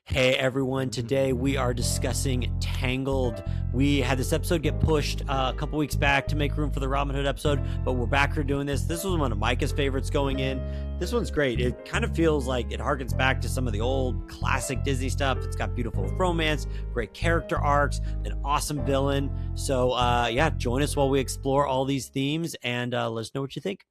Hey everyone, today we are discussing Tangled. We had this episode get pushed a couple weeks back to make room for the Robin Hood episode, but we're back here doing this. This was one of Micah's favorites going in. This one's great. It kind of feels like it harkens back to some of the old classic Disney stuff. It's got beautiful romance, great character arcs, an awesome villain. So yeah, join us while we explore all these themes and let us know what you think.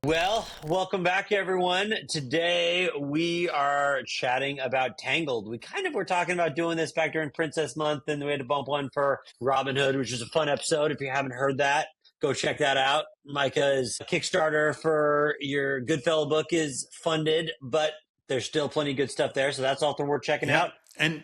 Well, welcome back, everyone. Today we are chatting about Tangled. We kind of were talking about doing this back during Princess Month, and we had to bump one for Robin Hood, which is a fun episode. If you haven't heard that, go check that out. Micah's Kickstarter for your Goodfellow book is funded, but there's still plenty of good stuff there, so that's also worth checking out. And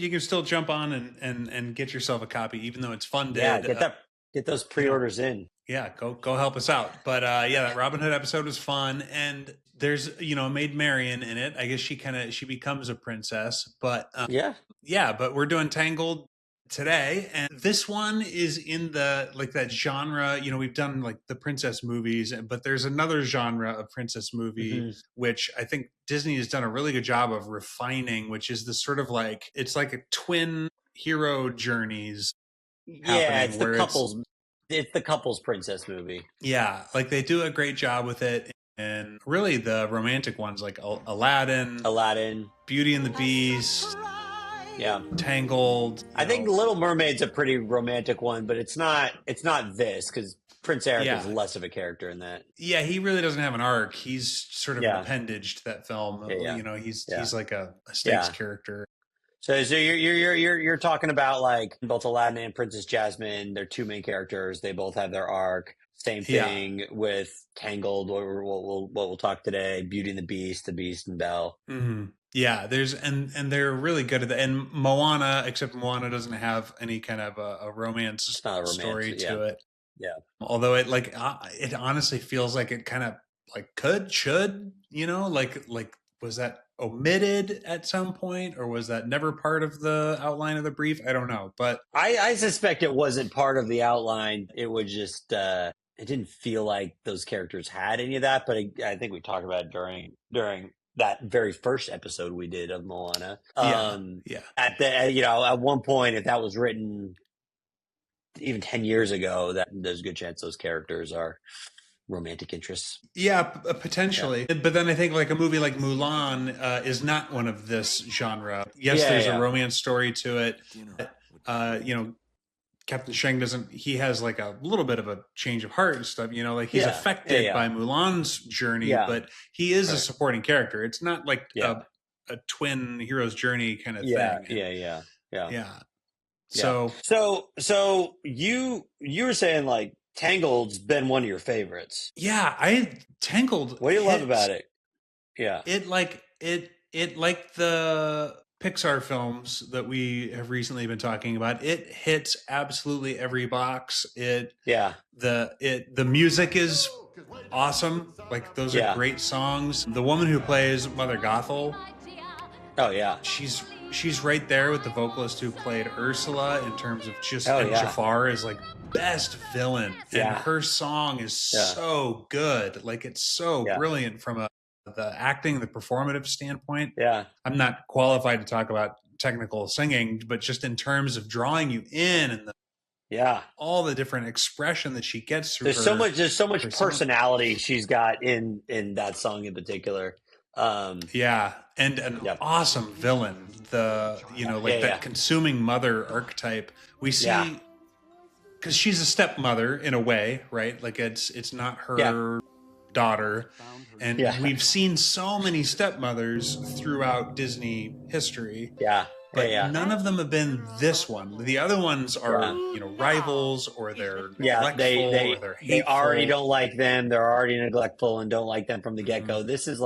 you can still jump on and get yourself a copy, even though it's funded. Yeah, get those pre-orders in. Yeah, go help us out. But yeah, that Robin Hood episode was fun, and there's Maid Marian in it. I guess she becomes a princess, but but we're doing Tangled today, and this one is in the that genre. We've done like the princess movies, but there's another genre of princess movie which I think Disney has done a really good job of refining, which is the sort of it's like a twin hero journeys. Yeah, it's the couples. It's the couples princess movie. Yeah, they do a great job with it. And really the romantic ones like Aladdin, Beauty and the Beast, Tangled. I think Little Mermaid's a pretty romantic one, but it's not this, because Prince Eric is less of a character in that. Yeah, he really doesn't have an arc. He's sort of an appendage to that film. He's like a stakes character. So you're talking about both Aladdin and Princess Jasmine. They're two main characters. They both have their arc. Same thing with Tangled. We'll talk today. Beauty and the Beast and Belle. Mm-hmm. Yeah, and they're really good at that. And Moana, except Moana doesn't have any kind of a romance story to it. Yeah. Although it honestly feels like it kind of should. Was that omitted at some point, or was that never part of the outline of the brief? I don't know, but I suspect it wasn't part of the outline. It was just it didn't feel like those characters had any of that. But I think we talked about it during that very first episode we did of Moana. At one point, if that was written even 10 years ago, that there's a good chance those characters are romantic interests. Yeah, potentially. Yeah. But then I think a movie like Mulan is not one of this genre. Yes, there's a romance story to it. Captain Shang he has a little bit of a change of heart and stuff, he's affected by Mulan's journey, but he is a supporting character. It's not a twin hero's journey kind of thing. Yeah. So you were saying Tangled's been one of your favorites. Yeah, Tangled. What do you love about it? Yeah. It the Pixar films that we have recently been talking about. It hits absolutely every box. The music is awesome. Those are great songs. The woman who plays Mother Gothel. Oh yeah. She's right there with the vocalist who played Ursula in terms of Jafar is best villain, and her song is so good. It's so brilliant from the acting, the performative standpoint. Yeah, I'm not qualified to talk about technical singing, but just in terms of drawing you in and all the different expression that she gets through. There's so much personality she's got in that song in particular. And an awesome villain. That consuming mother archetype we see, because she's a stepmother in a way, right? It's not her daughter, and we've seen so many stepmothers throughout Disney history. But none of them have been this one. The other ones are, rivals, or they're neglectful, or they're hateful. They already don't like them. They're already neglectful and don't like them from the get-go. This is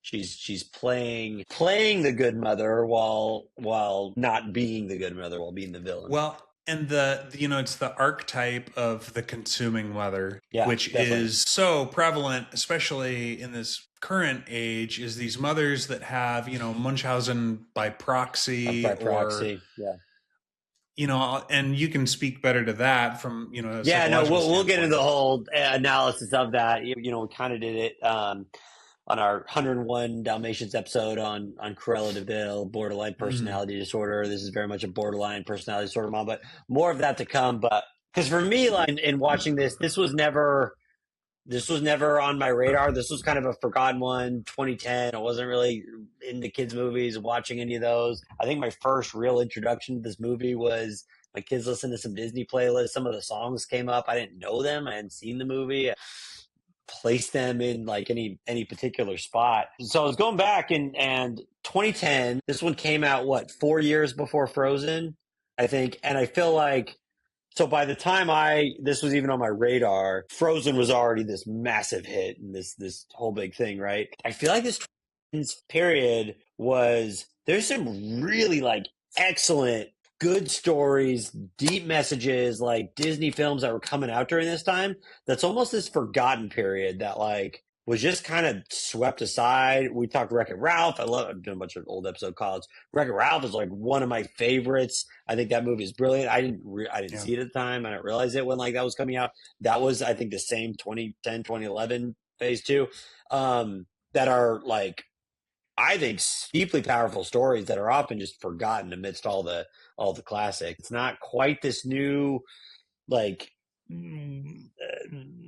she's playing the good mother while not being the good mother, while being the villain. Well, and it's the archetype of the consuming mother, which is so prevalent, especially in this current age, is these mothers that have, Munchausen by proxy. and you can speak better to that from, a Yeah, no, psychological we'll get into standpoint. the whole analysis of that. We kind of did it on our 101 Dalmatians episode on Cruella de Vil, borderline personality disorder. This is very much a borderline personality disorder mom, but more of that to come. But because for me, like in watching this was never on my radar. This was kind of a forgotten one. 2010. I wasn't really into kids movies, watching any of those. I think my first real introduction to this movie was my kids listened to some Disney playlists. Some of the songs came up. I didn't know them. I hadn't seen the movie. I placed them in like any particular spot. So I was going back and 2010. This one came out 4 years before Frozen, I think, and I feel like. So by the time this was even on my radar, Frozen was already this massive hit and this whole big thing, right? I feel like this period there's some really like excellent, good stories, deep messages, like Disney films that were coming out during this time. That's almost this forgotten period that like was just kind of swept aside. We talked Wreck-It Ralph. I've done a bunch of old episode calls. Wreck-It Ralph is like one of my favorites. I think that movie is brilliant. I didn't see it at the time. I didn't realize it when like that was coming out. That was, I think, the same 2010, 2011 phase two, that are like, I think, deeply powerful stories that are often just forgotten amidst all the classics. It's not quite this new, like,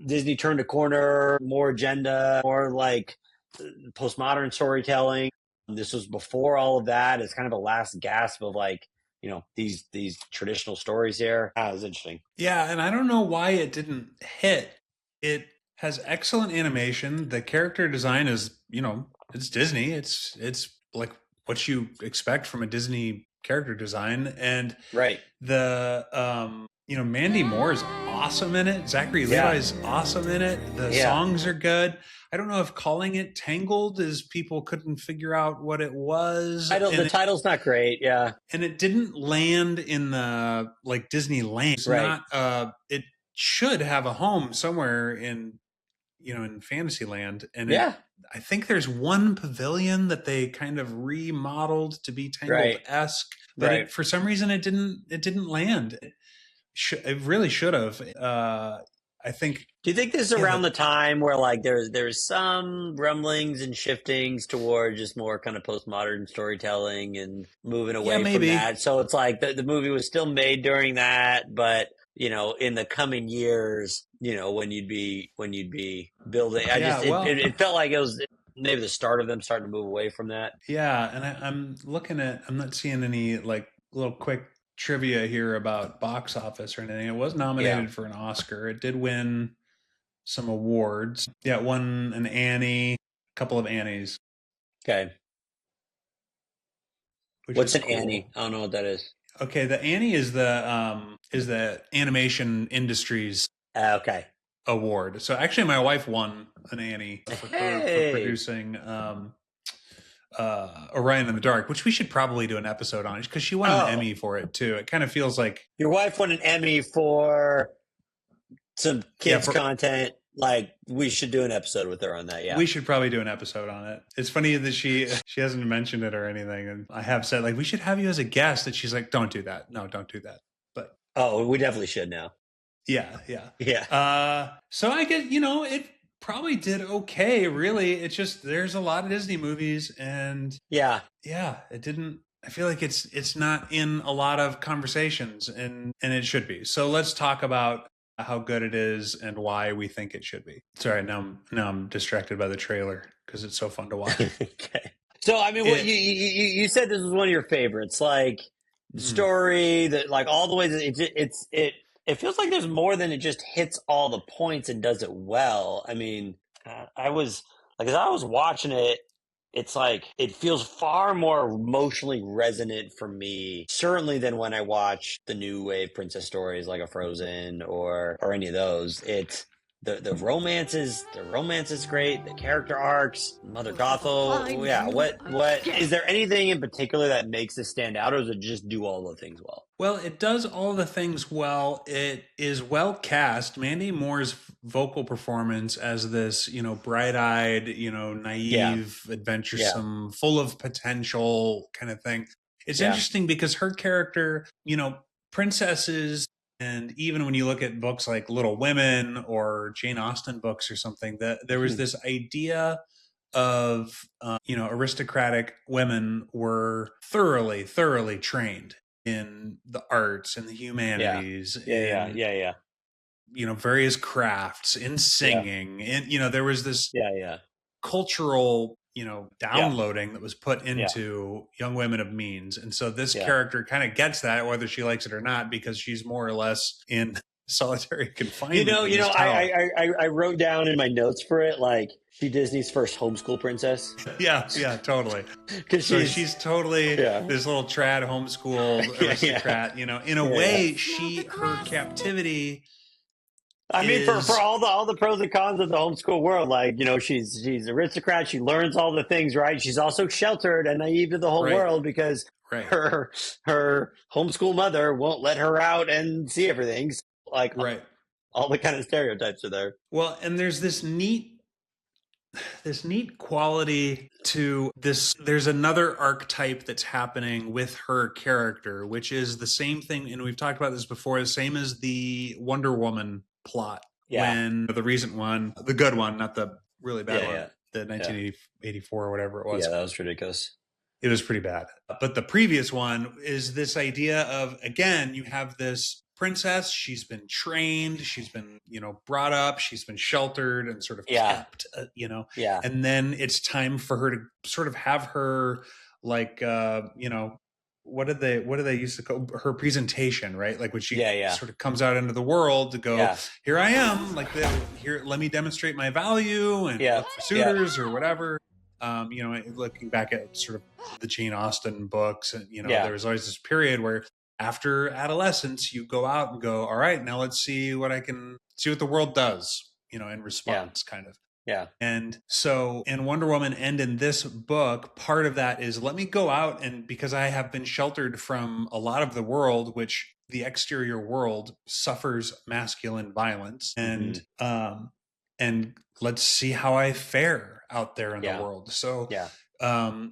Disney turned a corner, more agenda, more like postmodern storytelling. This was before all of that. It's kind of a last gasp of like, these traditional stories here. It was interesting. Yeah, and I don't know why it didn't hit. It has excellent animation. The character design is, it's Disney. It's like what you expect from a Disney character design. And right. The Mandy Moore is awesome in it. Zachary Levi's awesome in it. The songs are good. I don't know if calling it Tangled is people couldn't figure out what it was. The title's not great, yeah. And it didn't land in the like Disneyland. It's not it should have a home somewhere in in Fantasyland. And I think there's one pavilion that they kind of remodeled to be Tangled-esque. But for some reason it didn't land. It really should have. I think. Do you think this is around the time where like there's some rumblings and shiftings toward just more kind of postmodern storytelling and moving away from that? So it's like the movie was still made during that, but in the coming years, when you'd be building, it felt like it was maybe the start of them starting to move away from that. Yeah, and I'm not seeing any like little quick trivia here about box office or anything. It was nominated for an Oscar. It did win some awards. Yeah, it won an Annie, a couple of Annies. Okay. What's an Annie? I don't know what that is. Okay, the Annie is the animation industry's award. So actually, my wife won an Annie for producing Orion in the Dark, which we should probably do an episode on because she won an Emmy for it too. It kind of feels like your wife won an Emmy for some kids content. Like we should do an episode with her on that. Yeah, we should probably do an episode on it. It's funny that she hasn't mentioned it or anything, and I have said like we should have you as a guest, and she's like, "Don't do that. No, don't do that." But we definitely should now. Yeah. So I guess it probably did okay. Really, it's just there's a lot of Disney movies, and it didn't. I feel like it's not in a lot of conversations, and it should be. So let's talk about how good it is and why we think it should be. Sorry, now I'm distracted by the trailer because it's so fun to watch. Okay. So I mean, you said this was one of your favorites, like the story, that like all the ways it feels like there's more than it just hits all the points and does it well. I mean, as I was watching it, it's like it feels far more emotionally resonant for me, certainly than when I watch the new wave princess stories like a Frozen or any of those. It's the romance is great. The character arcs, Mother Gothel. Yeah. What is there anything in particular that makes this stand out, or does it just do all the things well? Well, it does all the things well. It is well cast. Mandy Moore's vocal performance as this, bright-eyed, naive, adventuresome, full of potential kind of thing. It's interesting because her character, princesses, and even when you look at books like Little Women or Jane Austen books or something, that there was this idea of aristocratic women were thoroughly trained in the arts and the humanities, various crafts, in singing, and there was this cultural downloading that was put into young women of means. And so this character kind of gets that, whether she likes it or not, because she's more or less in solitary confinement. I wrote down in my notes for it, like, she Disney's first homeschool princess. Yeah, totally. Because she's totally this little trad homeschooled aristocrat. In a way, her captivity. I mean, for all the pros and cons of the homeschool world, like, she's an aristocrat. She learns all the things, right? She's also sheltered and naive to the whole world because her homeschool mother won't let her out and see everything. So, like, all the kind of stereotypes are there. Well, and there's this neat quality to this. There's another archetype that's happening with her character, which is the same thing, and we've talked about this before, the same as the Wonder Woman plot. When the recent one, the good one, not the really bad one, the 1984 or whatever it was. Yeah, that was ridiculous. It was pretty bad. But the previous one is this idea of, again, you have this princess. She's been trained. She's been, brought up. She's been sheltered and sort of kept, And then it's time for her to sort of have her, like, what do they used to call her presentation, right? Like when she sort of comes out into the world to go, here I am, like, here, let me demonstrate my value and look for suitors or whatever. Looking back at sort of the Jane Austen books, and there was always this period where after adolescence, you go out and go, all right, now let's see what the world does, in response, kind of. Yeah. And so in Wonder Woman and in this book, part of that is, let me go out, and because I have been sheltered from a lot of the world, which the exterior world suffers masculine violence, and let's see how I fare out there in the world. So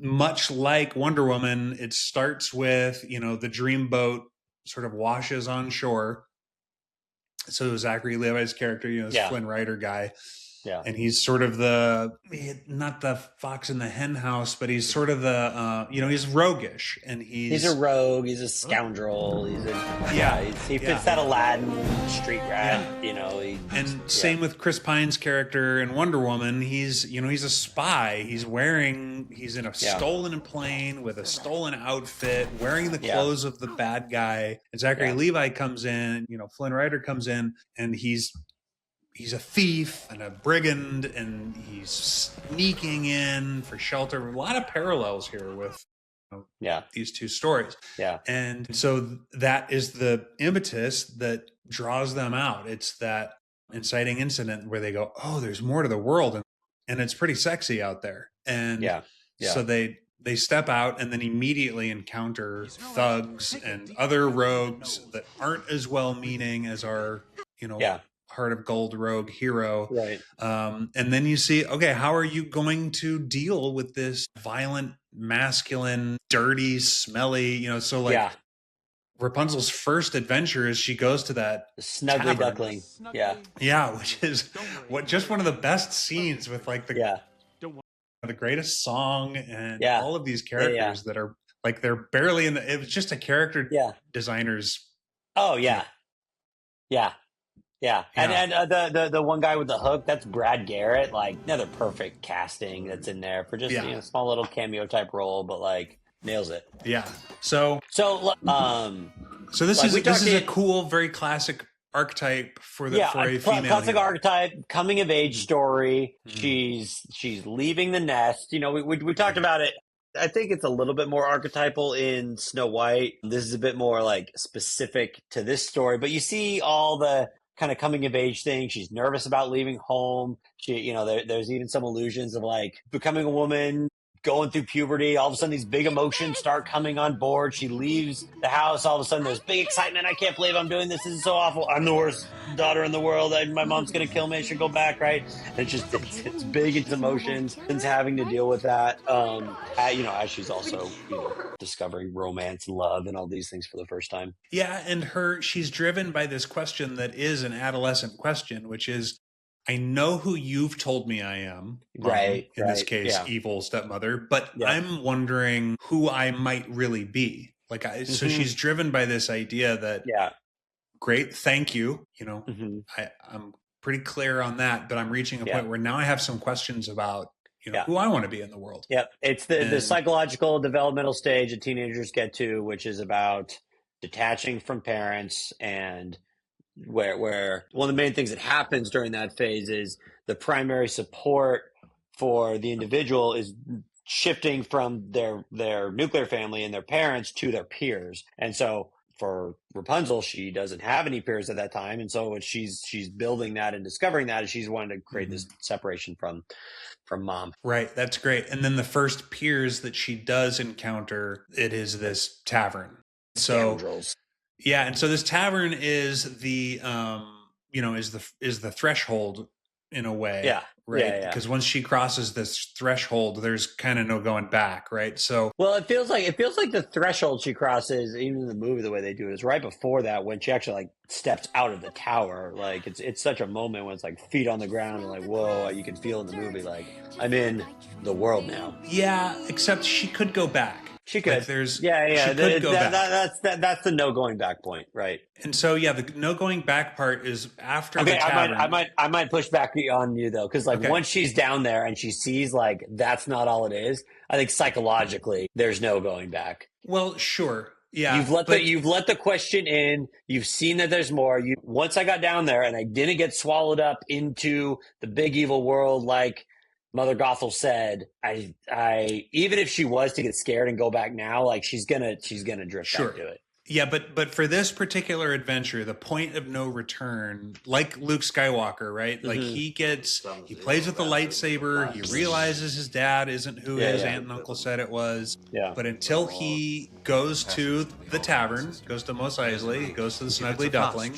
much like Wonder Woman, it starts with, the dreamboat sort of washes on shore. So Zachary Levi's character, this Flynn Rider guy. Yeah. And he's sort of not the fox in the hen house, but he's sort of he's roguish, and he's a rogue. He's a scoundrel. He fits that Aladdin street rat, Same with Chris Pine's character in Wonder Woman. He's a spy. He's in a stolen plane with a stolen outfit, wearing the clothes of the bad guy. And Zachary Levi comes in, Flynn Rider comes in, and he's a thief and a brigand, and he's sneaking in for shelter. A lot of parallels here with these two stories. Yeah. And so that is the impetus that draws them out. It's that inciting incident where they go, oh, there's more to the world. And it's pretty sexy out there. And so they step out and then immediately encounter thugs and other rogues that aren't as well-meaning as our, Heart of Gold rogue hero. Right. And then you see, okay, how are you going to deal with this violent, masculine, dirty, smelly, so like Rapunzel's first adventure is she goes to that Snuggly tavern. Duckling. Yeah. Yeah, which is just one of the best scenes with like the greatest song and all of these characters that are like, they're barely in the, it was just a character designer's. Oh yeah. Yeah. Yeah, and the one guy with the hook, that's Brad Garrett. Like, another perfect casting that's in there for just a small little cameo type role, but like nails it. Yeah. So this like is a cool, very classic archetype for a female. Classic hero. archetype, coming of age story. Mm-hmm. She's leaving the nest. We talked about it. I think it's a little bit more archetypal in Snow White. This is a bit more like specific to this story, but you see all the kind of coming of age thing. She's nervous about leaving home. She, there's even some allusions of like becoming a woman, going through puberty. All of a sudden, these big emotions start coming on board. She leaves the house. All of a sudden, there's big excitement. I can't believe I'm doing this. This is so awful. I'm the worst daughter in the world. My mom's going to kill me. I should go back, right? And it's big into emotions and having to deal with that. As she's also, discovering romance and love and all these things for the first time. Yeah, and she's driven by this question that is an adolescent question, which is, I know who you've told me I am, right? In this case, evil stepmother, but I'm wondering who I might really be. So she's driven by this idea that, great, thank you. I'm pretty clear on that, but I'm reaching a point where now I have some questions about who I want to be in the world. Yep. It's the psychological developmental stage that teenagers get to, which is about detaching from parents, and where one of the main things that happens during that phase is the primary support for the individual is shifting from their nuclear family and their parents to their peers. And so for Rapunzel, she doesn't have any peers at that time. And so she's building that and discovering that, and she's wanting to create this separation from mom. Right. That's great. And then the first peers that she does encounter, it is this tavern. Scoundrels. Yeah. And so this tavern is the, is the threshold in a way. Yeah. Right. Because once she crosses this threshold, there's kind of no going back. Right. So, well, it feels like the threshold she crosses, even in the movie, the way they do it is right before that, when she actually steps out of the tower. It's such a moment when it's feet on the ground and whoa, you can feel in the movie, I'm in the world now. Yeah. Except she could go back. She could. She could go back. That's the no going back point, right? And so, the no going back part is after the tavern. I might push back on you though, because once she's down there and she sees that's not all it is, I think psychologically there's no going back. Well, sure, yeah. You've let the question in. You've seen that there's more. Once I got down there and I didn't get swallowed up into the big evil world like Mother Gothel said, I even if she was to get scared and go back now, she's gonna drift back to it. Yeah, but for this particular adventure, the point of no return, like Luke Skywalker, right? He plays with the lightsaber. He realizes his dad isn't who his aunt and uncle said it was. Yeah. But until he goes to the tavern, goes to Mos Eisley, goes to the Snuggly Duckling,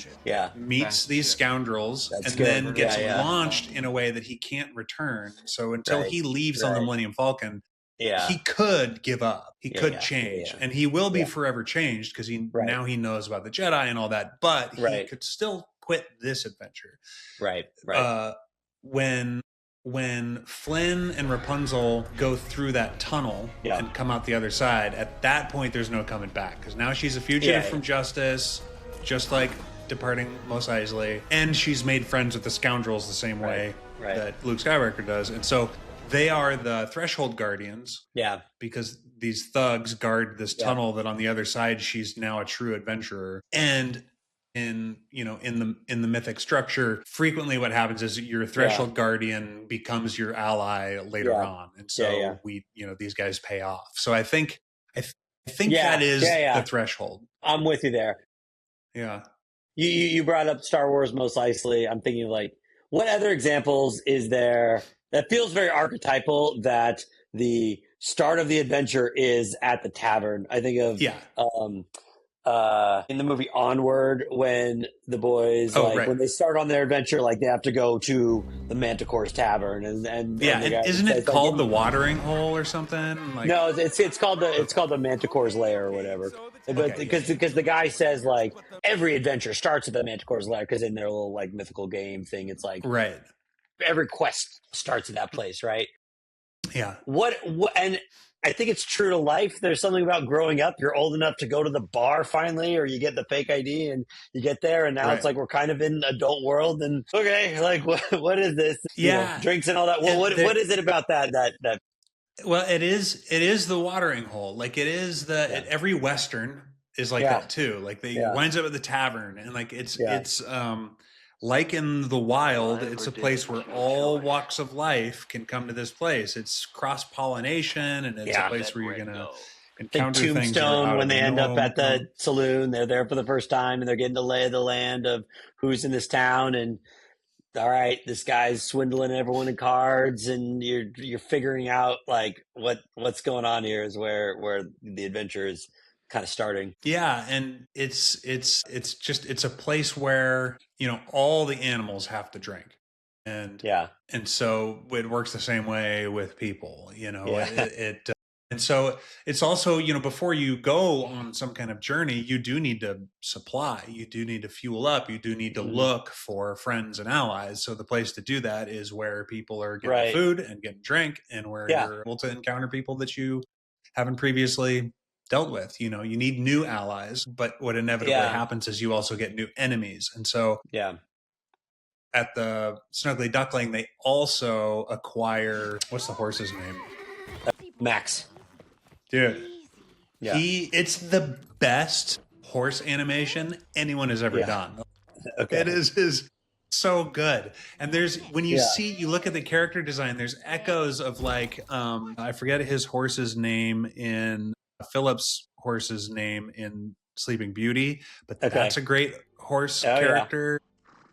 meets these scoundrels, then gets launched in a way that he can't return. So until he leaves on the Millennium Falcon, he could give up. He could change, and he will be forever changed because now he knows about the Jedi and all that. But he could still quit this adventure. Right. When Flynn and Rapunzel go through that tunnel and come out the other side, at that point there's no coming back, because now she's a fugitive from justice, just like departing Mos Eisley, and she's made friends with the scoundrels the same way that Luke Skywalker does, and so. They are the threshold guardians. Yeah. Because these thugs guard this tunnel that on the other side she's now a true adventurer. And in the mythic structure, frequently what happens is your threshold guardian becomes your ally later on. And so these guys pay off. So I think that is the threshold. I'm with you there. Yeah. You brought up Star Wars Mos Eisley. I'm thinking what other examples is there that feels very archetypal, that the start of the adventure is at the tavern? I think of in the movie Onward, when the boys when they start on their adventure, they have to go to the Manticore's tavern, and isn't it called the Watering Hole or something? No, it's called the Manticore's Lair or whatever. But because the guy says every adventure starts at the Manticore's Lair, because in their little mythical game thing, it's every quest starts at that place, right? Yeah. What and I think it's true to life. There's something about growing up. You're old enough to go to the bar finally, or you get the fake ID and you get there, and now it's we're kind of in adult world, and what is this? Drinks and all that. Well, what is it about that? Well, it is the watering hole. It is every Western is that too. Winds up at the tavern, and it's like in the wild, it's a place where all walks of life can come to this place. It's cross-pollination, and it's a place where you're going to encounter things. Tombstone, when they end up at the saloon, they're there for the first time, and they're getting to lay the land of who's in this town. And all right, this guy's swindling everyone in cards, and you're figuring out like what's going on here is where the adventure is kind of starting. Yeah, and it's a place where, you know, all the animals have to drink. And so it works the same way with people, you know. And so it's also, you know, before you go on some kind of journey, you do need to supply, you do need to fuel up, you do need to look for friends and allies. So the place to do that is where people are getting food and getting drink, and where you're able to encounter people that you haven't previously dealt with. You know, you need new allies, but what inevitably happens is you also get new enemies. And so at the Snuggly Duckling, they also acquire, what's the horse's name? Max. Dude, it's the best horse animation anyone has ever done. It is so good. And there's, when you you look at the character design, there's echoes of like, I forget his horse's name in Philip's horse's name in Sleeping Beauty, but that's a great horse character.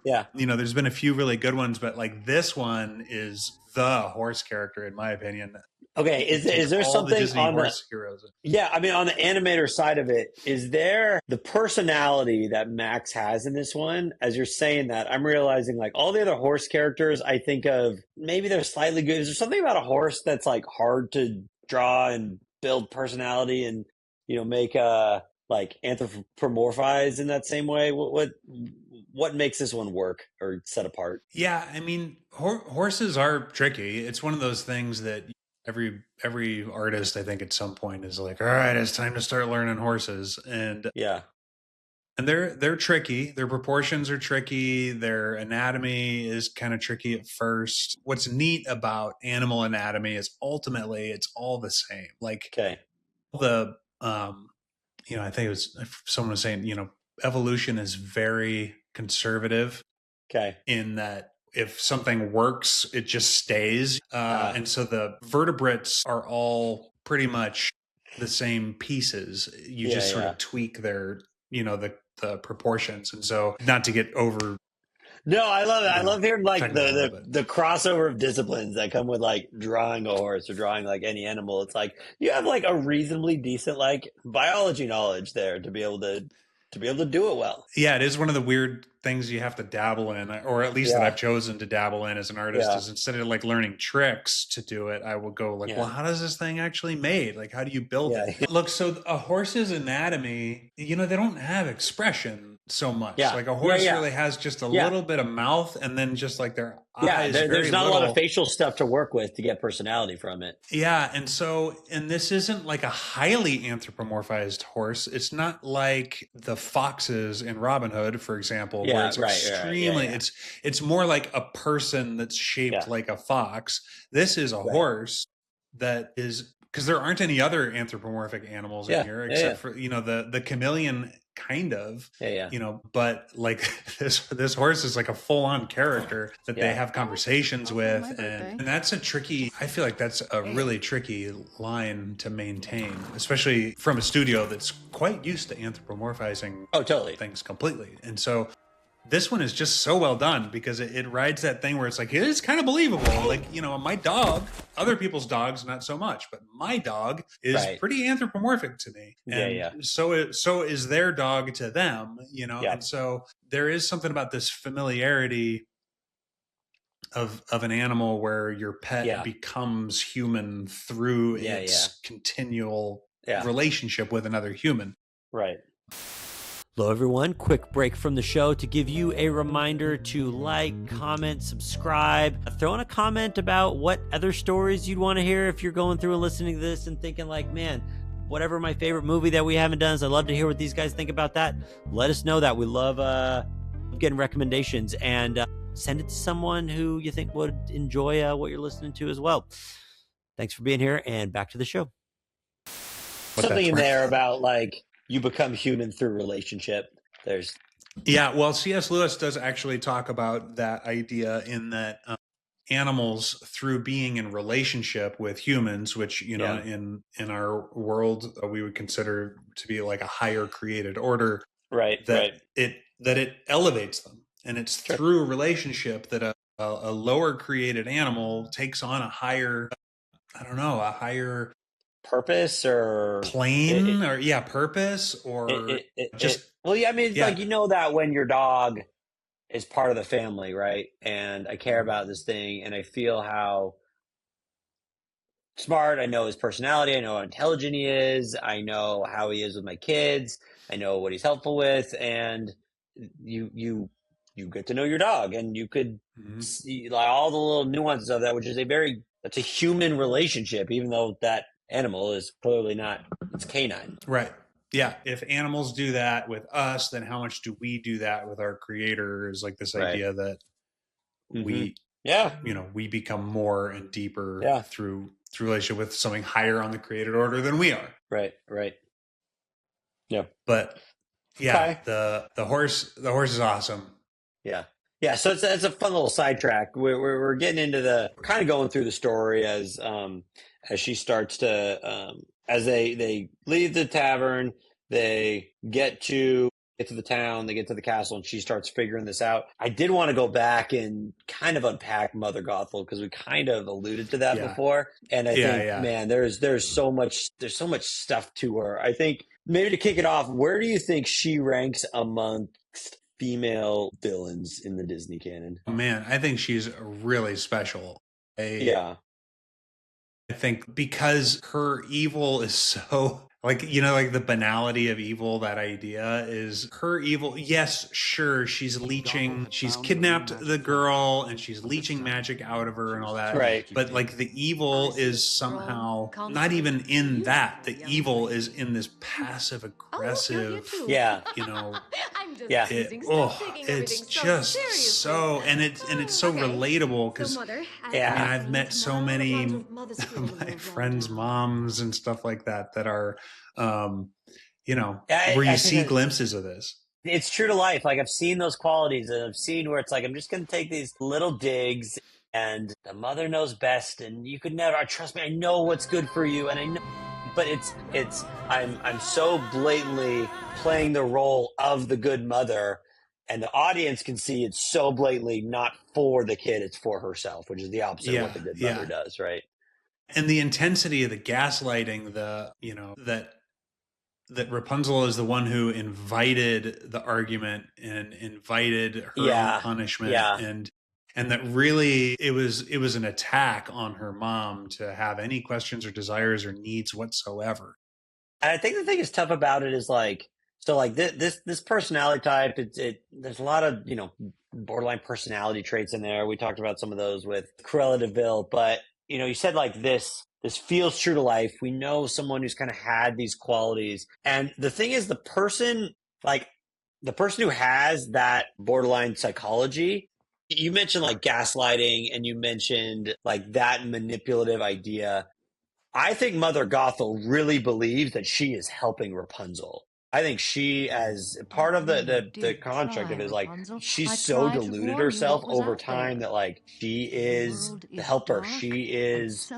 You know, there's been a few really good ones, but like this one is the horse character in my opinion. Okay, is there something on the heroes? Yeah, I mean, on the animator side of it, is there the personality that Max has in this one? As you're saying that, I'm realizing like all the other horse characters, I think of maybe they're slightly good. Is there something about a horse that's like hard to draw and build personality and, you know, make like anthropomorphize in that same way? What makes this one work or set apart? Yeah, I mean, horses are tricky. It's one of those things that every artist, I think, at some point is like, all right, it's time to start learning horses. And and they're tricky. Their proportions are tricky. Their anatomy is kind of tricky at first. What's neat about animal anatomy is ultimately it's all the same. Like the you know, I think it was someone was saying, you know, evolution is very conservative. In that if something works, it just stays. And so the vertebrates are all pretty much the same pieces. You just sort of tweak their, you know, the proportions. And so not to get over. No, I love it. I love hearing like the crossover of disciplines that come with like drawing a horse or drawing like any animal. It's like you have like a reasonably decent like biology knowledge there to be able to do it well. Yeah, it is one of the weird things you have to dabble in, or at least that I've chosen to dabble in as an artist, is instead of like learning tricks to do it, I will go like, well, how does this thing actually made? Like, how do you build it? Look, so a horse's anatomy, you know, they don't have expression so much. Like a horse really has just a little bit of mouth and then just like their eyes. There's not a lot of facial stuff to work with to get personality from it. Yeah, and so, and this isn't like a highly anthropomorphized horse. It's not like the foxes in Robin Hood, for example, where it's extremely, it's more like a person that's shaped like a fox. This is a horse that is, because there aren't any other anthropomorphic animals in here except for, you know, the chameleon kind of, you know, but like this horse is like a full-on character that they have conversations with, and that's a tricky, I feel like that's a really tricky line to maintain, especially from a studio that's quite used to anthropomorphizing things completely. And so this one is just so well done because it rides that thing where it's like, it is kind of believable. Like, you know, my dog, other people's dogs, not so much, but my dog is pretty anthropomorphic to me. And so is their dog to them, you know? And so there is something about this familiarity of an animal where your pet becomes human through its continual relationship with another human. Hello, everyone. Quick break from the show to give you a reminder to like, comment, subscribe. Throw in a comment about what other stories you'd want to hear if you're going through and listening to this and thinking like, man, whatever my favorite movie that we haven't done is, I'd love to hear what these guys think about that. Let us know that. We love getting recommendations, and send it to someone who you think would enjoy what you're listening to as well. Thanks for being here, and back to the show. Something in there about like, you become human through relationship. Well, C.S. Lewis does actually talk about that idea in that animals, through being in relationship with humans, which, you know, in our world, we would consider to be like a higher created order, that it elevates them. And it's through a relationship that a lower created animal takes on a higher, I don't know, a higher purpose or plane purpose or just. Well, yeah, I mean, it's like, you know, that when your dog is part of the family, right? And I care about this thing and I feel how smart, I know his personality, I know how intelligent he is, I know how he is with my kids, I know what he's helpful with, and you get to know your dog, and you could see like all the little nuances of that, which is that's a human relationship, even though that animal is clearly not, it's canine. Right. Yeah. If animals do that with us, then how much do we do that with our creator? Is like this idea that we we become more and deeper through relationship with something higher on the created order than we are. Right. Yeah. But the horse is awesome. Yeah. Yeah. So it's a fun little sidetrack. We're getting into we're kind of going through the story as she starts to, as they leave the tavern, they get to the town, they get to the castle, and she starts figuring this out. I did want to go back and kind of unpack Mother Gothel because we kind of alluded to that before. And I think, man, there's so much stuff to her. I think maybe to kick it off, where do you think she ranks amongst female villains in the Disney canon? Oh, man, I think she's really special. I think because her evil is so, like, you know, like the banality of evil, that idea is her evil. Yes, sure, she's kidnapped the girl and she's leeching magic out of her and all that. Right. But like the evil is somehow not even in that. The evil is in this passive aggressive, it's just so, and it's so relatable because I've met so many of my friends' moms and stuff like that are where you see glimpses of this. It's true to life. Like, I've seen those qualities, and I've seen where it's like, I'm just going to take these little digs, and the mother knows best, and you could never, trust me, I know what's good for you, and I know, but I'm so blatantly playing the role of the good mother, and the audience can see it's so blatantly not for the kid, it's for herself, which is the opposite of what the good mother does, right? And the intensity of the gaslighting, that Rapunzel is the one who invited the argument and invited her own punishment, and that really it was an attack on her mom to have any questions or desires or needs whatsoever. And I think the thing that's tough about it is like, so like this personality type, there's a lot of, borderline personality traits in there. We talked about some of those with Cruella de Vil, but you said like this feels true to life. We know someone who's kind of had these qualities. And the thing is, the person who has that borderline psychology, you mentioned like gaslighting and you mentioned like that manipulative idea. I think Mother Gothel really believes that she is helping Rapunzel. I think she, as part of the construct of it, is like she's so deluded herself over time that like she is the helper. She is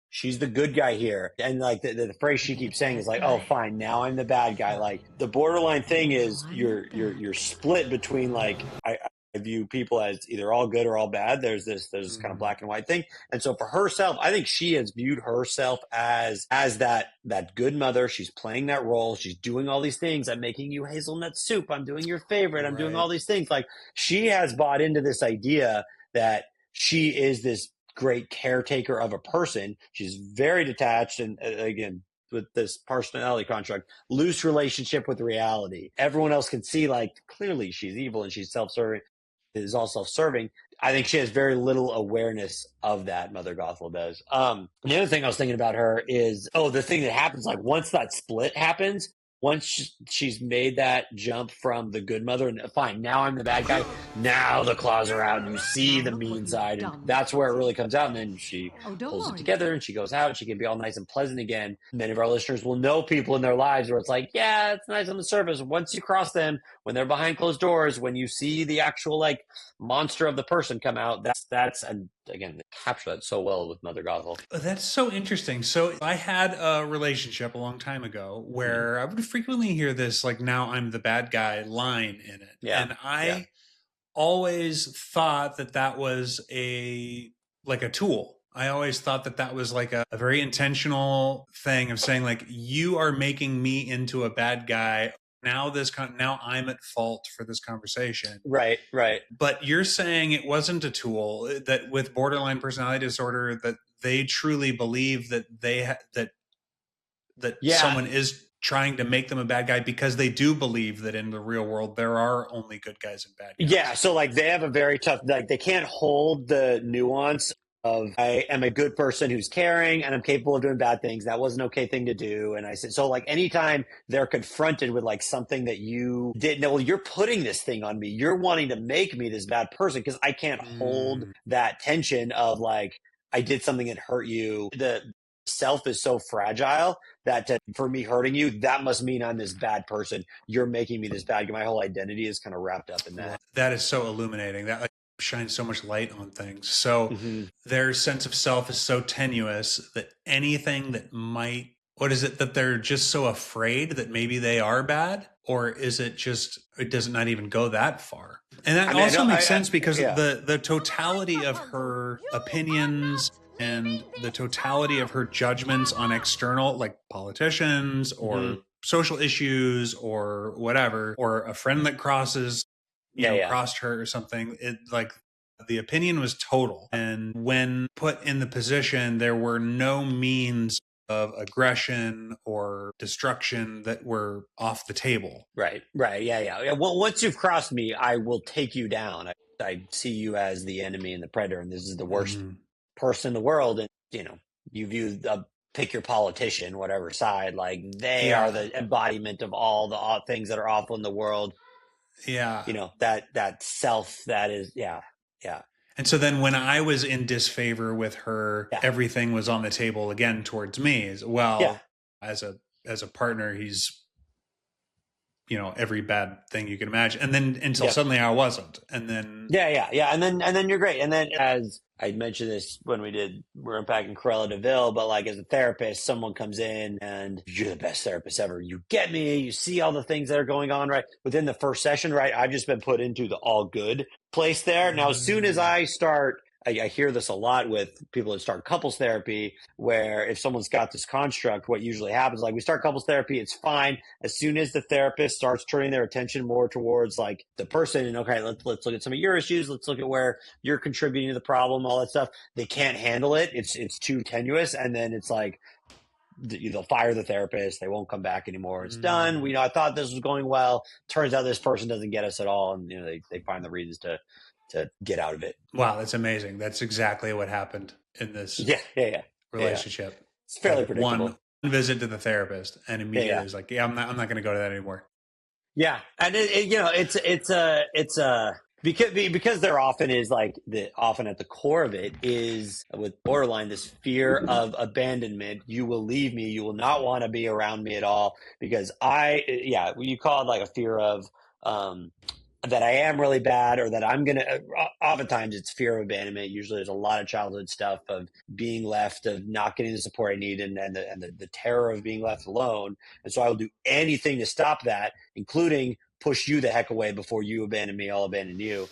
she's the good guy here. And like the phrase she keeps saying is like, oh, fine, now I'm the bad guy. Like the borderline thing is you're split between like, I view people as either all good or all bad. There's this kind of black and white thing. And so for herself, I think she has viewed herself as that good mother. She's playing that role. She's doing all these things. I'm making you hazelnut soup. I'm doing your favorite. I'm doing all these things. Like she has bought into this idea that she is this great caretaker of a person. She's very detached. And again, with this personality construct, loose relationship with reality. Everyone else can see like clearly she's evil and she's self-serving. Is all self-serving. I think she has very little awareness of that. Mother Gothel does. The other thing I was thinking about her is, the thing that happens, like once that split happens, once she's made that jump from the good mother and fine, now I'm the bad guy. Now the claws are out and you see the mean side, and that's where it really comes out. And then she pulls it together and she goes out and she can be all nice and pleasant again. Many of our listeners will know people in their lives where it's like, yeah, it's nice on the surface. Once you cross them, when they're behind closed doors, when you see the actual like monster of the person come out, that's a again, they capture that so well with Mother Gothel. That's so interesting. So I had a relationship a long time ago where I would frequently hear this, like, now I'm the bad guy line in it. Yeah. And I always thought that was a tool. I always thought that was like a very intentional thing of saying, like, you are making me into a bad guy. Now I'm at fault for this conversation. Right. But you're saying it wasn't a tool, that with borderline personality disorder, that they truly believe that that someone is trying to make them a bad guy because they do believe that in the real world there are only good guys and bad guys. Yeah, so like they have a very tough, like they can't hold the nuance of, I am a good person who's caring and I'm capable of doing bad things. That was an okay thing to do. And I said, so like anytime they're confronted with like something that you didn't know, well, you're putting this thing on me. You're wanting to make me this bad person because I can't hold that tension of like, I did something that hurt you. The self is so fragile that for me hurting you, that must mean I'm this bad person. You're making me this bad guy. My whole identity is kind of wrapped up in that. That is so illuminating. That shines so much light on things. So their sense of self is so tenuous that anything that might, what is it, that they're just so afraid that maybe they are bad? Or is it just, it does not even go that far? And that also makes sense because the totality of her opinions and the totality of her judgments on external, like politicians or social issues or whatever, or a friend that crosses, crossed her or something. It, like, the opinion was total. And when put in the position, there were no means of aggression or destruction that were off the table. Right. Yeah. Well, once you've crossed me, I will take you down. I see you as the enemy and the predator, and this is the worst person in the world. And, you view pick your politician, whatever side, like they are the embodiment of all the things that are awful in the world. Yeah. That self that is, yeah. And so then when I was in disfavor with her, everything was on the table again towards me as well. Yeah. As a partner, he's, every bad thing you can imagine. And then until suddenly I wasn't. And then Yeah. And then you're great. And then, as I mentioned this when we're unpacking Cruella de Vil, but like as a therapist, someone comes in and you're the best therapist ever. You get me, you see all the things that are going on, right? Within the first session, right? I've just been put into the all good place there. Now, as soon as I start, I hear this a lot with people that start couples therapy, where if someone's got this construct, what usually happens, like we start couples therapy, it's fine. As soon as the therapist starts turning their attention more towards like the person and, okay, let's look at some of your issues. Let's look at where you're contributing to the problem, all that stuff. They can't handle it. It's too tenuous. And then it's like, they'll fire the therapist. They won't come back anymore. It's done. I thought this was going well. Turns out this person doesn't get us at all. And, they find the reasons to get out of it. Wow, that's amazing. That's exactly what happened in this relationship. Yeah. It's fairly predictable. One visit to the therapist, and immediately was like, I'm not going to go to that anymore. Yeah, and because there often is like often at the core of it is with borderline this fear of abandonment. You will leave me. You will not want to be around me at all because you call it like a fear of that I am really bad, or that I'm going to, oftentimes it's fear of abandonment. Usually there's a lot of childhood stuff of being left, of not getting the support I need, and the terror of being left alone. And so I will do anything to stop that, including push you the heck away before you abandon me, I'll abandon you.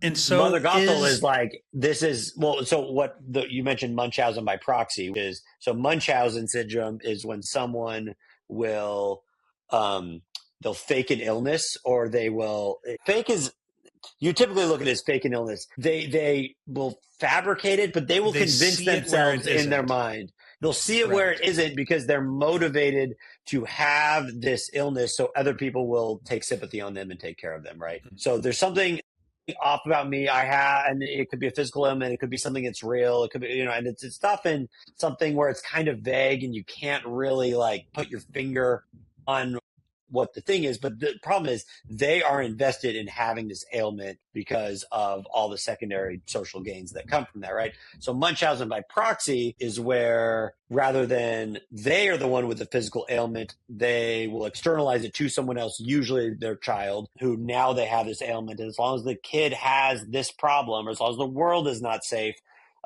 And so Mother Gothel is like, this is, well, so what you mentioned Munchausen by proxy is, so Munchausen syndrome is when someone will, they'll fake an illness, or you typically look at it as fake an illness. They will fabricate it, but they will convince themselves in their mind. They'll see it where it isn't because they're motivated to have this illness so other people will take sympathy on them and take care of them, right? Mm-hmm. So there's something off about me and it could be a physical ailment, it could be something that's real, it could be, and it's often something where it's kind of vague and you can't really like put your finger on what the thing is. But the problem is they are invested in having this ailment because of all the secondary social gains that come from that, right? So Munchausen by proxy is where rather than they are the one with the physical ailment, they will externalize it to someone else, usually their child, who now they have this ailment. And as long as the kid has this problem, or as long as the world is not safe,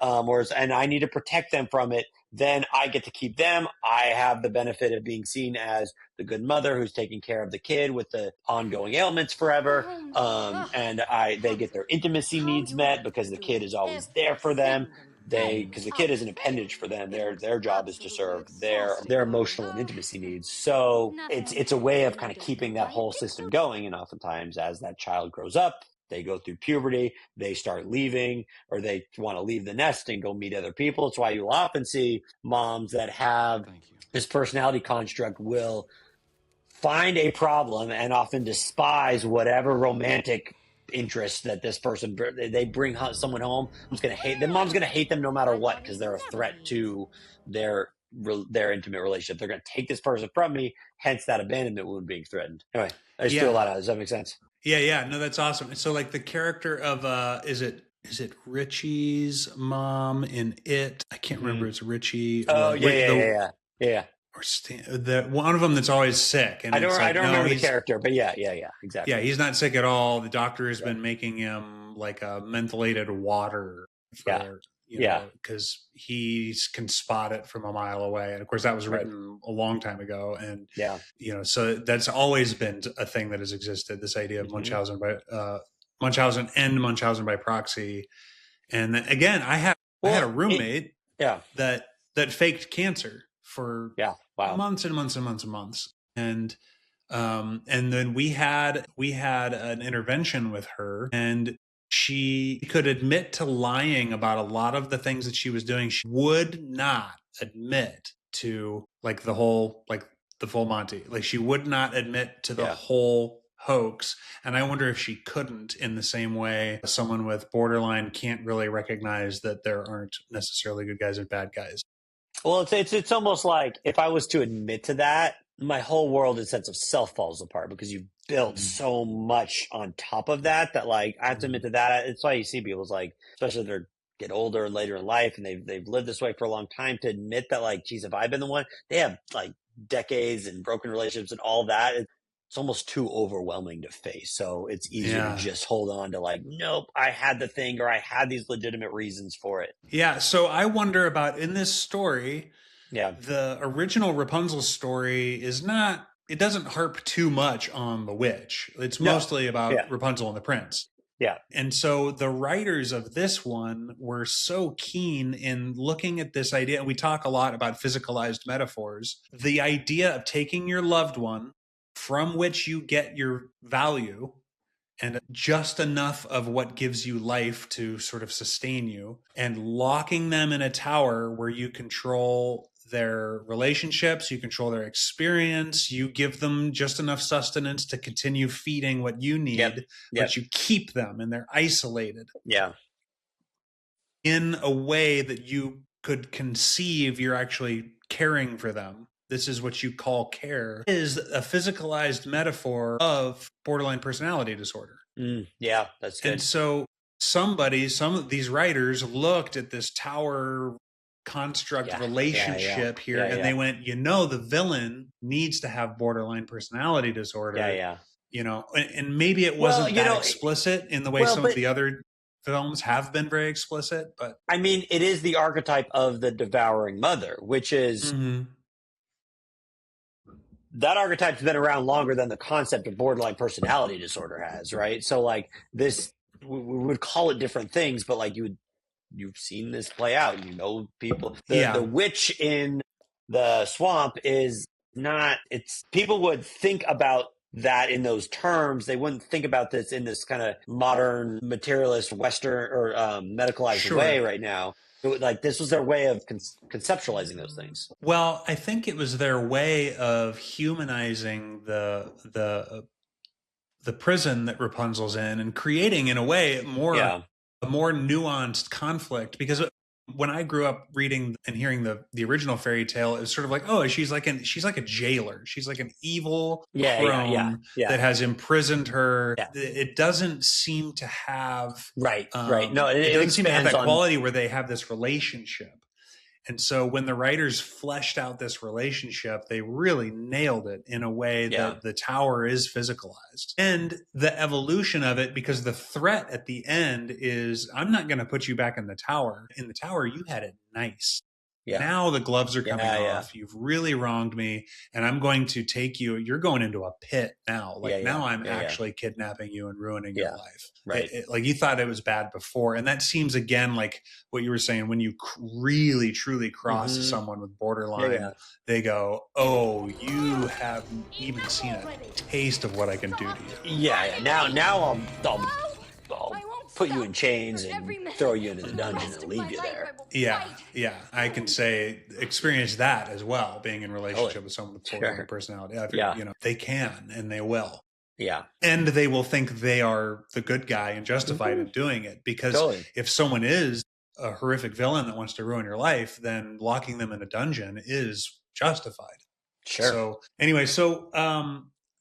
and I need to protect them from it, then I get to keep them. I have the benefit of being seen as the good mother who's taking care of the kid with the ongoing ailments forever. And they get their intimacy needs met because the kid is always there for them. Because the kid is an appendage for them. Their job is to serve their emotional and intimacy needs. So it's a way of kind of keeping that whole system going. And oftentimes as that child grows up, they go through puberty, they start leaving, or they want to leave the nest and go meet other people. It's why you'll often see moms that have this personality construct will find a problem and often despise whatever romantic interest that this person, they bring someone home. Mom's going to hate them no matter what, because they're a threat to their intimate relationship. They're going to take this person from me, hence that abandonment wound being threatened. Anyway, I just threw a lot out. Does that make sense? Yeah. No, that's awesome. So like the character of, is it Richie's mom in It? I can't remember. It's Richie. Oh, yeah. Or one of them that's always sick. And I don't remember the character, but yeah, exactly. Yeah, he's not sick at all. The doctor has been making him like a mentholated water because he can spot it from a mile away. And of course that was written a long time ago. And, so that's always been a thing that has existed, this idea of Munchausen and Munchausen by proxy. And then, again, I had a roommate that faked cancer for months and months and months and months. And then we had an intervention with her, and she could admit to lying about a lot of the things that she was doing. She would not admit to like the full Monty. Like she would not admit to the whole hoax. And I wonder if she couldn't, in the same way someone with borderline can't really recognize that there aren't necessarily good guys and bad guys. Well, it's almost like if I was to admit to that, my whole world in sense of self falls apart, because you've built so much on top of that like I have to admit to that. It's why you see people's like, especially if they get older and later in life and they've lived this way for a long time, to admit that like, geez, if I've been the one, they have like decades and broken relationships and all that. It's almost too overwhelming to face. So it's easier to just hold on to like, nope, I had the thing, or I had these legitimate reasons for it. Yeah. So I wonder about in this story, the original Rapunzel story it doesn't harp too much on the witch. It's mostly about Rapunzel and the prince. Yeah. And so the writers of this one were so keen in looking at this idea. And we talk a lot about physicalized metaphors. The idea of taking your loved one, from which you get your value, and just enough of what gives you life to sort of sustain you, and locking them in a tower where you control their relationships, you control their experience, you give them just enough sustenance to continue feeding what you need, but you keep them and they're isolated. Yeah. In a way that you could conceive you're actually caring for them. This is what you call care, is a physicalized metaphor of borderline personality disorder. Yeah, that's good. And so some of these writers looked at this tower construct relationship here, and they went, the villain needs to have borderline personality disorder. And maybe it wasn't that explicit in the way some of the other films have been very explicit, but I mean, it is the archetype of the devouring mother, which is that archetype's been around longer than the concept of borderline personality disorder has, right? So like this, we would call it different things, but like you've seen this play out. People. The witch in the swamp is not. It's people would think about that in those terms. They wouldn't think about this in this kind of modern materialist Western or medicalized way right now. Like this was their way of conceptualizing those things. Well, I think it was their way of humanizing the prison that Rapunzel's in, and creating, in a way, a more nuanced conflict. Because When I grew up reading and hearing the original fairy tale, it was sort of like, oh, she's like a jailer. She's like an evil crone that has imprisoned her. Yeah. It doesn't seem to have right. No, it doesn't seem to have that quality where they have this relationship. And so when the writers fleshed out this relationship, they really nailed it in a way that the tower is physicalized. And the evolution of it, because the threat at the end is, I'm not going to put you back in the tower. In the tower, you had it nice. Yeah. Now the gloves are coming off. You've really wronged me, and I'm going to take you. You're going into a pit now. Like now I'm actually kidnapping you and ruining your life. Right. Like you thought it was bad before. And that seems again like what you were saying, when you really truly cross someone with borderline, they go, oh, you haven't even seen a taste of what I can do to you. Yeah. Now I'll put you in chains and throw you into the dungeon and leave you there. Yeah. I can say experience that as well, being in relationship with someone with borderline personality. You know, they can and they will. Yeah. And they will think they are the good guy and justified in doing it. Because if someone is a horrific villain that wants to ruin your life, then locking them in a dungeon is justified. Sure. So anyway,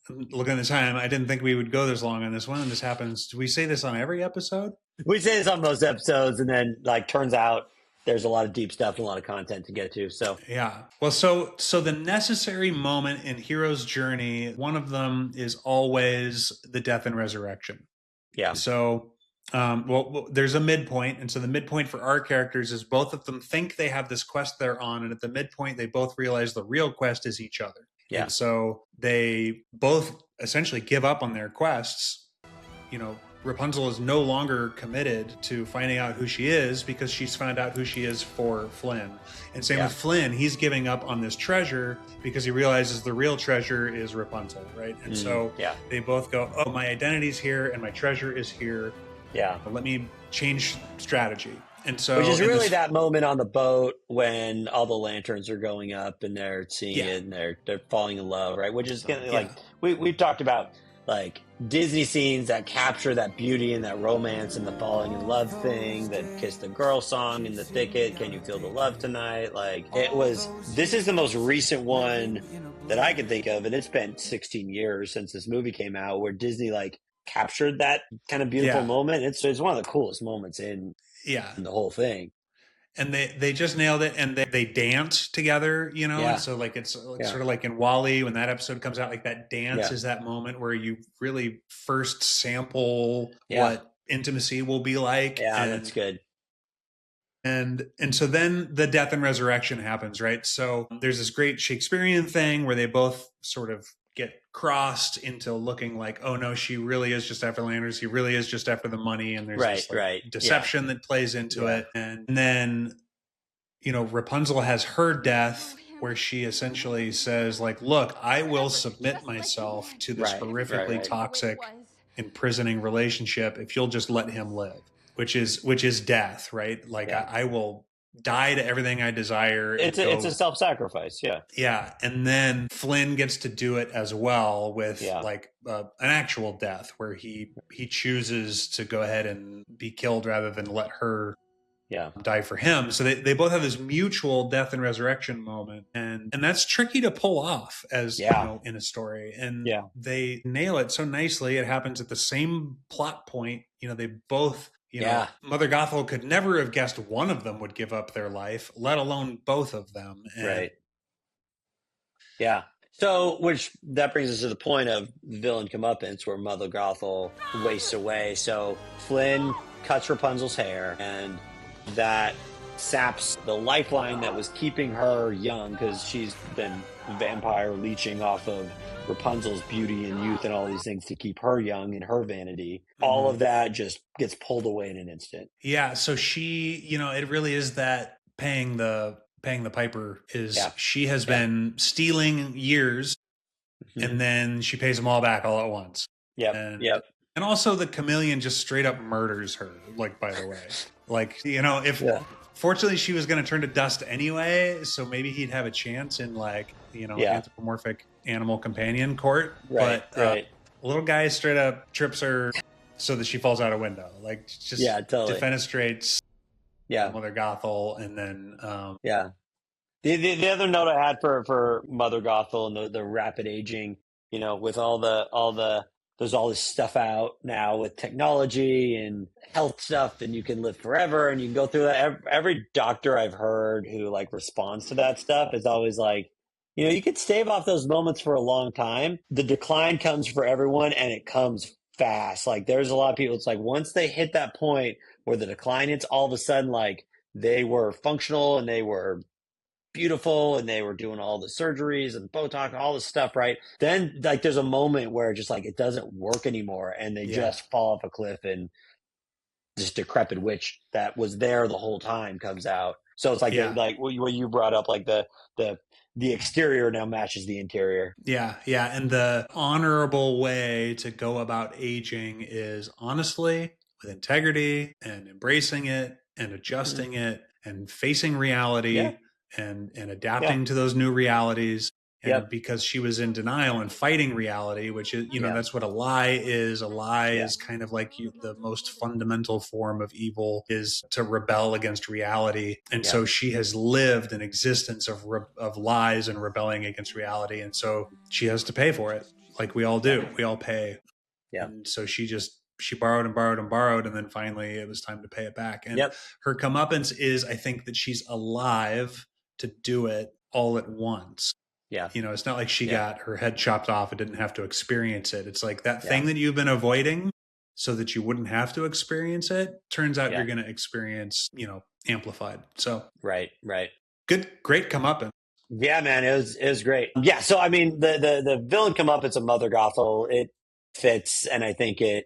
looking at the time, I didn't think we would go this long on this one. And this happens. Do we say this on every episode? We say this on most episodes, and then turns out there's a lot of deep stuff and a lot of content to get to. So yeah. Well, so the necessary moment in Hero's journey, one of them is always the death and resurrection. Yeah. So there's a midpoint. And so the midpoint for our characters is both of them think they have this quest they're on. And at the midpoint, they both realize the real quest is each other. Yeah. And so they both essentially give up on their quests. You know, Rapunzel is no longer committed to finding out who she is because she's found out who she is for Flynn. And same with Flynn, he's giving up on this treasure because he realizes the real treasure is Rapunzel, right? And so they both go, oh, my identity's here and my treasure is here. Yeah. Let me change strategy. And so, which is really that moment on the boat when all the lanterns are going up and they're seeing it and they're falling in love, right? Which is like we've talked about, like Disney scenes that capture that beauty and that romance and the falling in love thing, that Kiss the Girl song in the thicket, Can You Feel the Love Tonight? Like this is the most recent one that I can think of, and it's been 16 years since this movie came out, where Disney captured that kind of beautiful moment. It's one of the coolest moments in the whole thing. And they just nailed it, and they dance together, you know. And so it's sort of like in WALL-E, when that episode comes out, like that dance is that moment where you really first sample what intimacy will be like. Yeah, and that's good. And so then the death and resurrection happens, right? So there's this great Shakespearean thing where they both sort of get crossed into looking like, oh no, she really is just after Landers. He really is just after the money. And there's this deception that plays into it. And then, you know, Rapunzel has her death where she essentially says look, I will submit myself to this horrifically toxic, imprisoning relationship if you'll just let him live, which is death, right? I will die to everything I desire. It's a self-sacrifice. Yeah. And then Flynn gets to do it as well with an actual death where he chooses to go ahead and be killed rather than let her die for him. So they both have this mutual death and resurrection moment. And that's tricky to pull off as you know, in a story. And they nail it so nicely. It happens at the same plot point. You know, they both, you know, Mother Gothel could never have guessed one of them would give up their life, let alone both of them. And yeah. So, that brings us to the point of villain comeuppance, where Mother Gothel wastes away. So Flynn cuts Rapunzel's hair, and that saps the lifeline that was keeping her young, because she's been vampire leeching off of Rapunzel's beauty and youth and all these things to keep her young and her vanity. All of that just gets pulled away in an instant. Yeah. So she, you know, it really is that paying the piper is she has been stealing years and then she pays them all back all at once. And also the chameleon just straight up murders her, by the way. You know, fortunately she was going to turn to dust anyway, so maybe he'd have a chance in anthropomorphic animal companion court. But little guy straight up trips her so that she falls out a window. Defenestrates Mother Gothel, and then The other note I had for Mother Gothel and the rapid aging, with all there's all this stuff out now with technology and health stuff, and you can live forever and you can go through that. Every doctor I've heard who like responds to that stuff is always like, you could stave off those moments for a long time. The decline comes for everyone, and it comes fast. Like there's a lot of people, it's like once they hit that point where the decline hits, all of a sudden like they were functional and they were beautiful and they were doing all the surgeries and Botox, all this stuff, right? Then like there's a moment where just like it doesn't work anymore, and they just fall off a cliff, and this decrepit witch that was there the whole time comes out. So it's like like what you brought up, like the exterior now matches the interior. Yeah. And the honorable way to go about aging is honestly with integrity and embracing it and adjusting it and facing reality and adapting to those new realities. And because she was in denial and fighting reality, which is, that's what a lie is. A lie is kind of like the most fundamental form of evil is to rebel against reality. And so she has lived an existence of lies and rebelling against reality. And so she has to pay for it. Like we all do. We all pay. Yeah. And so she borrowed and borrowed and borrowed. And then finally it was time to pay it back. And her comeuppance is, I think, that she's alive to do it all at once. Yeah. It's not like she got her head chopped off and didn't have to experience it. It's like that thing that you've been avoiding so that you wouldn't have to experience it. Turns out you're going to experience, amplified. So, right. Great comeuppance. Yeah, man, it was great. Yeah. So, I mean, the villain comeuppance of Mother Gothel, it fits. And I think it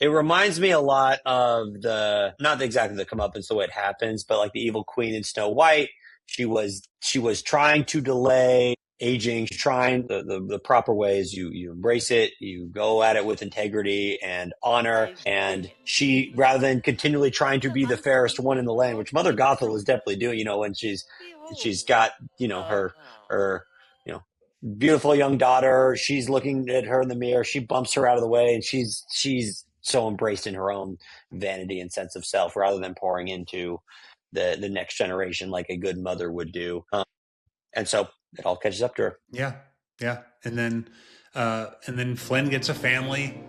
reminds me a lot of not exactly the comeuppance, the way it happens, but like the evil queen in Snow White. She was trying to delay aging. She's trying the proper ways. You embrace it. You go at it with integrity and honor. And she, rather than continually trying to be the fairest one in the land, which Mother Gothel is definitely doing, when she's got, her beautiful young daughter. She's looking at her in the mirror. She bumps her out of the way, and she's so embraced in her own vanity and sense of self, rather than pouring into the next generation like a good mother would do. And so it all catches up to her. Yeah. And then Flynn gets a family,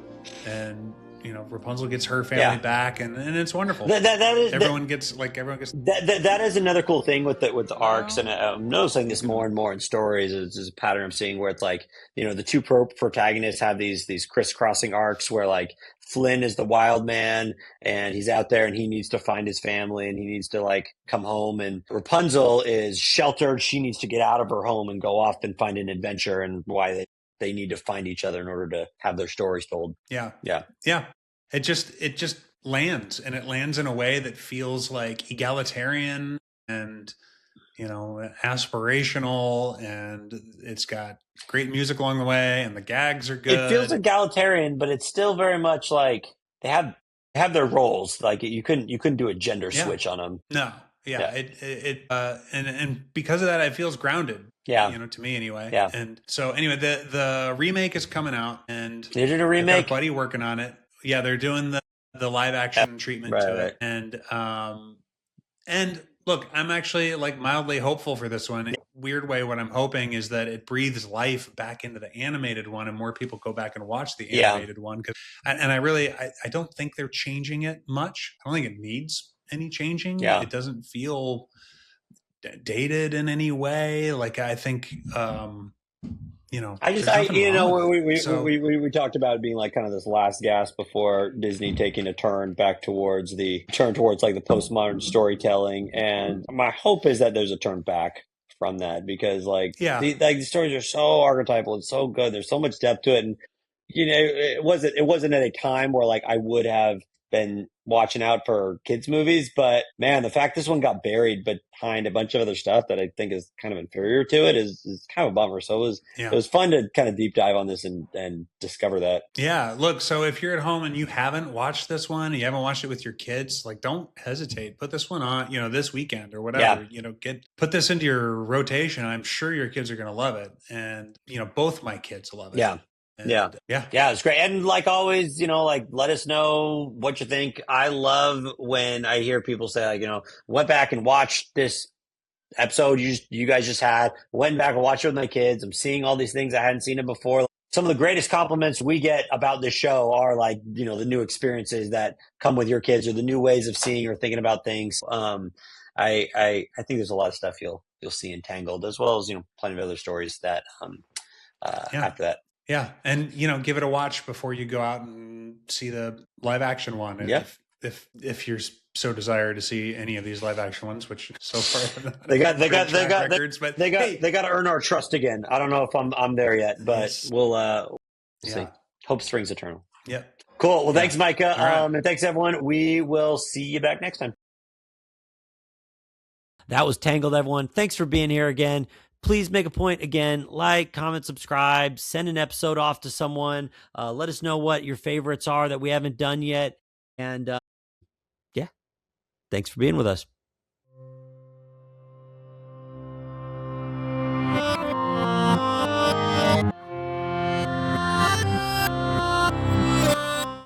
and Rapunzel gets her family back, and it's wonderful. Everyone gets. That is another cool thing with the arcs, and I'm noticing this more and more in stories. There's a pattern I'm seeing where it's like the two protagonists have these crisscrossing arcs where like Flynn is the wild man, and he's out there and he needs to find his family, and he needs to like come home, and Rapunzel is sheltered. She needs to get out of her home and go off and find an adventure, and why they need to find each other in order to have their stories told. Yeah. It just lands, and it lands in a way that feels like egalitarian and, aspirational, and it's got great music along the way, and the gags are good. It feels egalitarian, but it's still very much like they have their roles. Like you couldn't do a gender switch on them. No. Yeah. And because of that, it feels grounded. Yeah. To me anyway. Yeah. And so anyway, the remake is coming out, and they did a remake. Got a buddy working on it. Yeah, they're doing the live action treatment to it. And look, I'm actually like mildly hopeful for this one. In a weird way, what I'm hoping is that it breathes life back into the animated one, and more people go back and watch the animated one. And I don't think they're changing it much. I don't think it needs any changing. Yeah. It doesn't feel dated in any way. Like I think, we talked about it being like kind of this last gasp before Disney taking a turn towards like the postmodern storytelling. And my hope is that there's a turn back from that, because the stories are so archetypal and so good. There's so much depth to it. And, it wasn't at a time where like I would have been watching out for kids movies, but man, the fact this one got buried behind a bunch of other stuff that I think is kind of inferior to it is kind of a bummer. So it was fun to kind of deep dive on this and discover that. Yeah. Look, so if you're at home and you haven't watched this one, you haven't watched it with your kids, like don't hesitate. Put this one on, this weekend or whatever, put this into your rotation. I'm sure your kids are going to love it. And, both my kids love it. Yeah. Yeah, it's great. And like always, like let us know what you think. I love when I hear people say, like, went back and watched this episode you guys just had, went back and watched it with my kids. I'm seeing all these things I hadn't seen it before. Some of the greatest compliments we get about this show are like, the new experiences that come with your kids or the new ways of seeing or thinking about things. I think there's a lot of stuff you'll see in Tangled, as well as, plenty of other stories that after that. Yeah. And, give it a watch before you go out and see the live action one. Yeah. If you're so desire to see any of these live action ones, which so far they got to earn our trust again. I don't know if I'm there yet, but we'll see. Hope springs eternal. Yeah. Cool. Well, thanks, Micah. Right. And thanks everyone. We will see you back next time. That was Tangled, everyone. Thanks for being here again. Please make a point again, like, comment, subscribe, send an episode off to someone. Let us know what your favorites are that we haven't done yet. And thanks for being with us.